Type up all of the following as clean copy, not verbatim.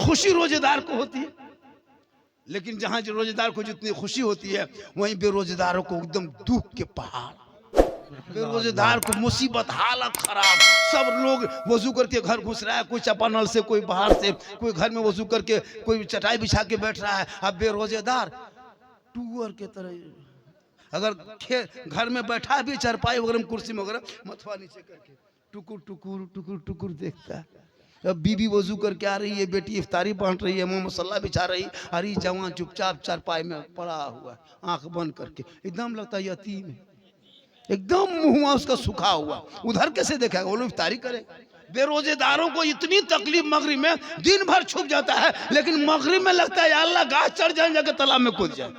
खुशी रोजेदार को होती है, लेकिन जहां रोजेदार को जितनी खुशी होती है वहीं बेरोजगारों को एकदम दुख के पहाड़। बेरोजगार को मुसीबत, हालत खराब, सब लोग वजू करके घर घुस रहा है, कोई चापानल से, कोई बाहर से, कोई घर में वजू करके, कोई चटाई बिछा के बैठ रहा है। अब बेरोजगार टूअर के तरह अगर घर में बैठा भी चारपाई वगैरह कुर्सी में वगैरह मथवा नीचे करके टुकुर टुकुर टुकुर टुकुर देखता है। अब बीबी वजू करके आ रही है, बेटी इफ्तारी बांट रही है, मुंह मसाला बिछा रही, अरे जवान चुपचाप चारपाई में पड़ा हुआ है, आंख बंद करके, एकदम लगता है यतीम है, एकदम मुंह उसका सूखा हुआ। उधर कैसे देखेगा, वो लोग इफ्तारी करेगा। बेरोजेदारों को इतनी तकलीफ मगरिब में, दिन भर छुप जाता है, लेकिन मगरिब में लगता है या अल्लाह गाछ चढ़ जाए, जाके तालाब में कूद जाए।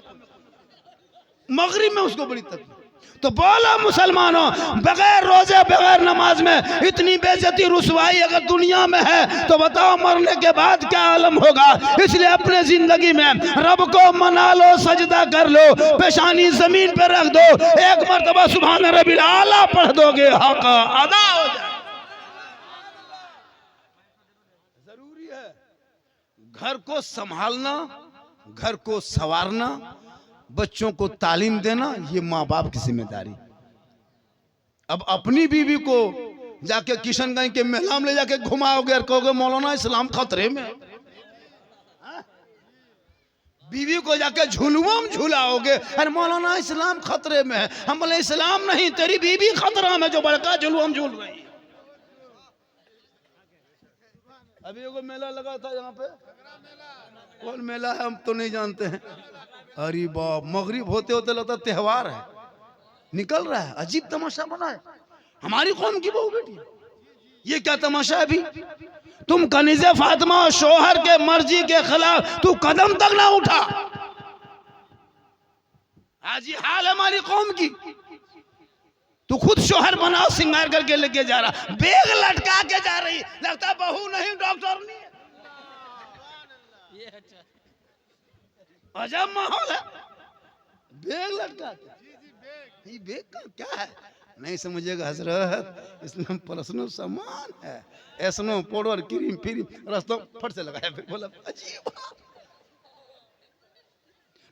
मगरिब में उसको बड़ी तकलीफ। तो बोला मुसलमानों, बगैर रोजे बगैर नमाज में इतनी बेइज्जती रुसवाई अगर दुनिया में है तो बताओ मरने के बाद क्या आलम होगा। इसलिए अपने जिंदगी में रब को मना लो, सजदा कर लो, पेशानी जमीन पे रख दो, एक मर्तबा सुभान रब्बिल आला पढ़ दोगे, हक अदा हो जाए। जरूरी है घर को संभालना, घर को संवारना, बच्चों को तालीम देना, ये माँ बाप की जिम्मेदारी। अब अपनी बीवी को जाके किशनगंज के मेला में ले जाके घुमाओगे और कहोगे मौलाना इस्लाम खतरे में, बीवी को जाके झुलुआ में झुलाओगे, अरे मौलाना इस्लाम खतरे में है। हम बोले इस्लाम नहीं, तेरी बीवी खतरा में जो बड़का झुलुआ में झूल रही है। अभी एगो मेला लगा था यहाँ पे, कौन मेला है हम तो नहीं जानते हैं। अरे बाप, मगरिब होते होते लगता त्योहार है, निकल रहा है, अजीब तमाशा बना है। हमारी कौम की बहू बेटी, ये क्या तमाशा है? अभी तुम कनीज़े फातिमा और शोहर के मर्जी के खिलाफ तू कदम तक ना उठा। आज ये हाल है हमारी कौम की। तू खुद शोहर बनाओ, सिंगार करके लेके जा रहा, बैग लटका के जा रही, लगता बहू नहीं डॉक्टर नहीं है। अजब माहौल है, बैग लटका के। ये बैग का क्या है नहीं समझेगा हजरत, इसमें पर्सनल सामान है, एसनो पाउडर क्रीम फ्रीम, रास्तों फट से लगाया, फिर बोला अजीब।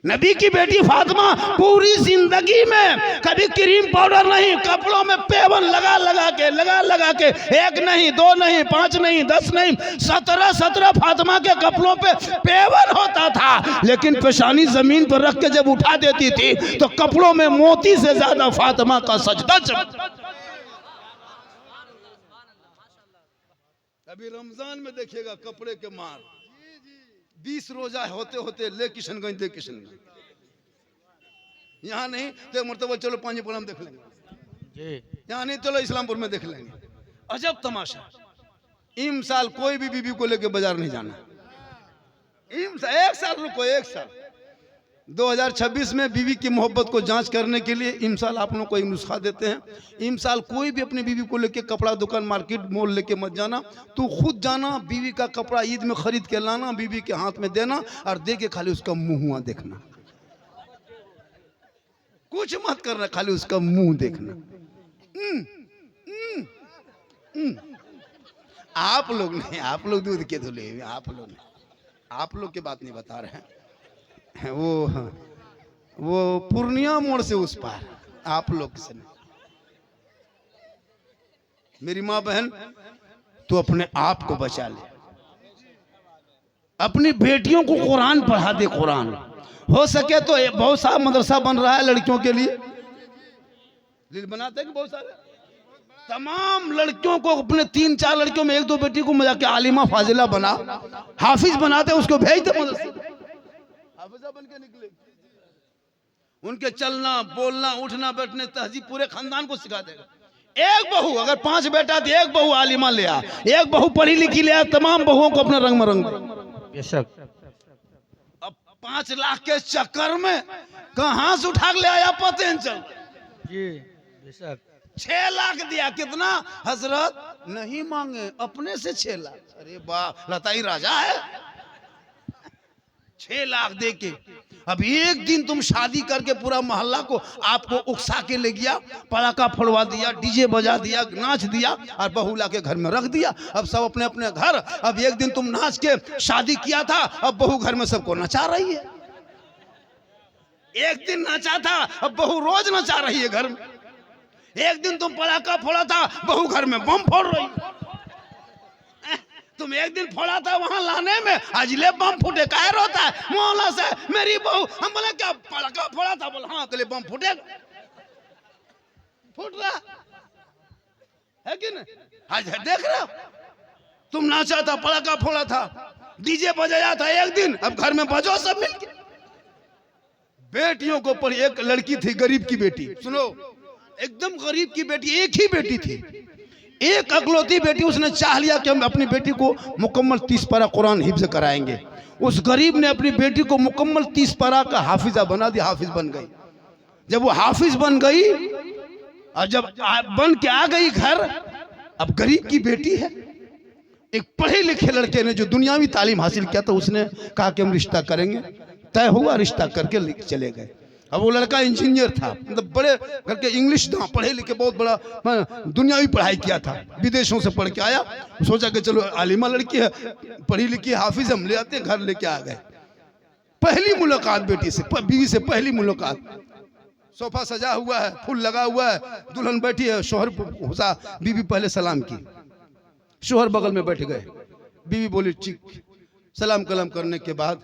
नबी की बेटी फातिमा पूरी जिंदगी में कभी क्रीम पाउडर नहीं, कपड़ों में पेवन लगा लगा के, एक नहीं, दो नहीं, 5 नहीं, 10 नहीं, 17 फातिमा के कपड़ों पे पेवन होता था। लेकिन पेशानी जमीन पर रख के जब उठा देती थी तो कपड़ों में मोती से ज्यादा फातिमा का सजदा चमकता। अभी रमजान में देखिएगा कपड़े के मार, 20 रोजा होते होते ले किशनगंज दे किशनगंज, यहाँ नहीं तो मरतबा चलो पांजीपुरम देख लेंगे, यहाँ नहीं चलो इस्लामपुर में देख लेंगे। अजब तमाशा। इम साल कोई भी बीबी को लेके बाजार नहीं जाना, एक साल रुको, एक साल 2026 में बीवी की मोहब्बत को जांच करने के लिए इम साल आप लोगों को एक नुस्खा देते हैं। इम साल कोई भी अपनी बीवी को लेके कपड़ा दुकान मार्केट मॉल लेके मत जाना, तू खुद जाना, बीवी का कपड़ा ईद में खरीद के लाना, बीवी के हाथ में देना और दे के खाली उसका मुंह देखना, कुछ मत करना, खाली उसका मुंह देखना। आप लोग नहीं, आप लोग दूध के धुले, आप लोग नहीं, आप लोग की बात नहीं बता रहे हैं, वो पूर्णिया मोड़ से उस पार, आप लोग से नहीं। मेरी माँ बहन, तो अपने आप को बचा ले, अपनी बेटियों को कुरान पढ़ा दे। कुरान हो सके तो बहुत सारा मदरसा बन रहा है लड़कियों के लिए, बनाते हैं कि बहुत सारे, तमाम लड़कियों को अपने 3-4 लड़कियों में 1-2 बेटी को मजा के आलिमा फाजिला बना, हाफिज बनाते, उसको भेजते मदरसे, हाफिजा बन के निकले। उनके चलना बोलना उठना बैठने तहजीब पूरे खानदान को सिखा देगा। एक बहू, अगर 5 बेटा थी, एक बहू आलिमा ले आ, एक बहू पढ़ी लिखी ले आ, तमाम बहुओं को अपने रंग में रंग। बेशक अब 5 लाख के चक्कर में कहां से उठा ले आया पता नहीं चल जी। बेशक 6 लाख दिया, कितना हजरत? नहीं मांगे, अपने से 6 लाख। अरे वाह, लताई राजा है। 6 लाख दे के अब एक दिन तुम शादी करके पूरा मोहल्ला को आपको उकसा के ले गया, पटाखा फोड़वा दिया, डीजे बजा दिया, नाच दिया और बहू ला के घर में रख दिया। अब सब अपने अपने घर। अब एक दिन तुम नाच के शादी किया था, अब बहू घर में सबको नचा रही है। एक दिन नाचा था, अब बहू रोज नचा रही है घर में। एक दिन तुम पटाखा फोड़ा था, बहू घर में बम फोड़ रही है। तुम एक दिन फोड़ा था वहां लाने में, आज ले बम फूटे काहे रोता है मोहल्ला से मेरी बहू। हम बोले क्या पटाखा फोड़ा था? बोले हाँ, तो बम फूटेगा। फूट रहा है कि नहीं? आज देख रहे हो, तुम नाचा था, पटाखा फोड़ा था, डीजे बजाया था एक दिन, अब घर में बजो सब मिलके। बेटियों को पर एक लड़की थी, गरीब की बेटी, सुनो, एकदम गरीब की बेटी, एक ही बेटी थी, एक अकलौती बेटी। उसने चाह लिया कि हम अपनी बेटी को मुकम्मल 30 पारा कुरान हिफ्ज कराएंगे। उस गरीब ने अपनी बेटी को मुकम्मल 30 पारा का हाफिजा बना दिया, हाफिज बन गई। जब वो हाफिज बन गई और जब बन के आ गई घर, अब गरीब की बेटी है, एक पढ़े लिखे लड़के ने जो दुनियावी तालीम हासिल किया था, उसने कहा कि हम रिश्ता करेंगे। तय हुआ, रिश्ता करके चले गए। अब वो लड़का इंजीनियर था, मतलब बड़े घर के, इंग्लिश था, पढ़े लिखे, बहुत बड़ा दुनियावी पढ़ाई किया था, विदेशों से पढ़ के आया। सोचा कि चलो आलिमा लड़की है, पढ़ी लिखी, हाफिज, हम ले आते हैं। घर लेके आ गए। पहली मुलाकात बेटी से, बीवी से पहली मुलाकात। सोफा सजा हुआ है, फूल लगा हुआ है, दुल्हन बैठी है, शोहर घुसा, बीवी पहले सलाम की, शोहर बगल में बैठ गए। बीवी बोली ठीक। सलाम कलाम करने के बाद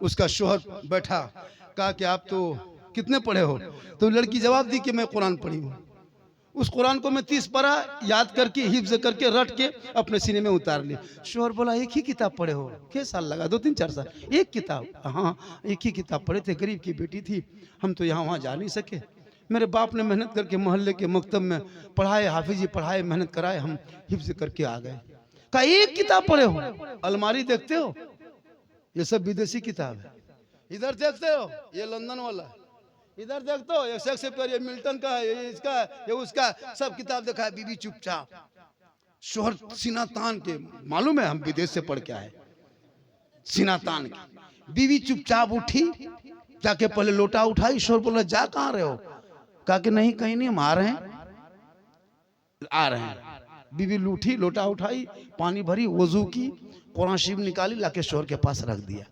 उसका शोहर बैठा, कहा कि आप तो कितने पढ़े हो? तो लड़की जवाब दी कि मैं कुरान पढ़ी हूँ। उस कुरान को मैं 30 पारा याद करके, हिफ्ज करके, रट के अपने सीने में उतार ली। शोहर बोला एक ही किताब पढ़े हो? क्या साल लगा? 2 3 4 साल। एक किताब? हाँ, एक ही किताब पढ़े थे, गरीब की बेटी थी, हम तो यहाँ वहाँ जा नहीं सके। मेरे बाप ने मेहनत करके मोहल्ले के मकतब में पढ़ाए, हाफिजी पढ़ाए, मेहनत कराए, हम हिफ्ज करके आ गए। कहा एक किताब पढ़े हो? अलमारी देखते हो, ये सब विदेशी किताब है। इधर देखते हो, ये लंदन वाला है। इधर देखते हो, ये शेक्सपियर, ये मिल्टन का है, ये इसका है, ये उसका, सब किताब देखा है। बीबी चुपचाप, शोहर सीना तान के, मालूम है हम विदेश से पढ़ के आए, सीना तान के। बीवी चुपचाप उठी, जाके पहले लोटा उठाई। शोहर बोला जा कहाँ रहे हो? कहा कि नहीं कहीं नहीं, हम आ रहे हैं। बीवी लूठी, लोटा उठाई, पानी भरी, वजू की, कुरान शरीफ निकाली, लाके शोहर के पास रख दिया।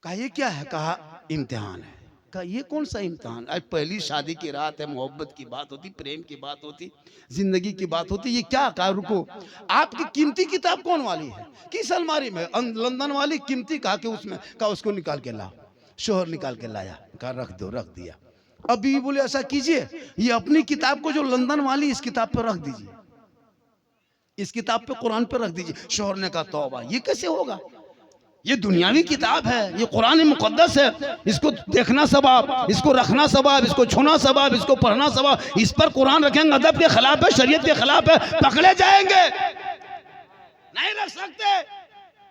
कहा ये क्या है? कहा इम्तिहान है। कहा ये कौन सा इम्तिहान? आज पहली शादी की रात है, मोहब्बत की बात होती, प्रेम की बात होती, जिंदगी की बात होती, ये क्या? कहा रुको, आपकी कीमती किताब कौन वाली है? किस अलमारी में? लंदन वाली कीमती। कहा कि उसमें। कहा उसको निकाल के लाओ। शोहर निकाल के लाया, कहा रख दो, रख दिया। अब बीवी बोले ऐसा कीजिए, ये अपनी किताब को जो लंदन वाली, इस किताब पर रख दीजिए, इस किताब पे, कुरान पे रख दीजिए। शोहर ने कहा तौबा, ये कैसे होगा? ये दुनियावी किताब है, ये कुरान मुकद्दस है, इसको देखना सवाब, इसको रखना सवाब, इसको छूना सवाब, इसको पढ़ना सवाब। इस पर कुरान रखेंगे अदब के खिलाफ है, शरीयत के खिलाफ है, पकड़े जाएंगे, नहीं रख सकते।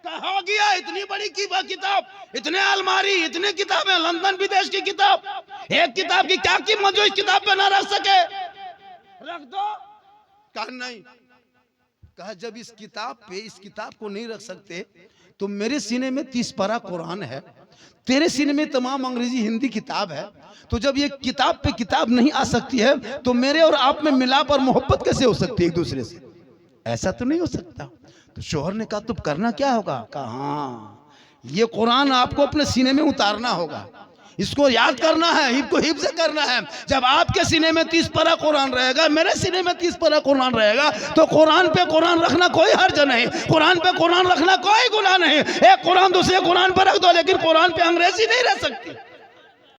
कहा गया इतनी बड़ी किताब, इतने अलमारी, इतने किताबें, लंदन विदेश की किताब, एक किताब की क्या कीमत जो इस किताब पे ना रख सके? रख दो। कहा नहीं। कहा जब इस किताब पे, इस किताब को नहीं रख सकते, तो मेरे सीने में 30 पारा कुरान है, तेरे सीने में तमाम अंग्रेजी हिंदी किताब है, तो जब ये किताब पे किताब नहीं आ सकती है, तो मेरे और आप में मिलाप और मोहब्बत कैसे हो सकती है एक दूसरे से? ऐसा तो नहीं हो सकता। तो शोहर ने कहा तो करना क्या होगा? कहा हाँ, ये कुरान आपको अपने सीने में उतारना होगा, इसको याद करना है, इसको हिफ्ज करना है। जब आपके सीने में 30 पारा कुरान रहेगा, मेरे सीने में 30 पारा कुरान रहेगा, तो कुरान पे कुरान रखना कोई हर्ज नहीं, कुरान पे कुरान रखना कोई गुनाह नहीं। एक कुरान दूसरे कुरान पर रख दो, लेकिन कुरान पे अंग्रेजी नहीं रह सकती।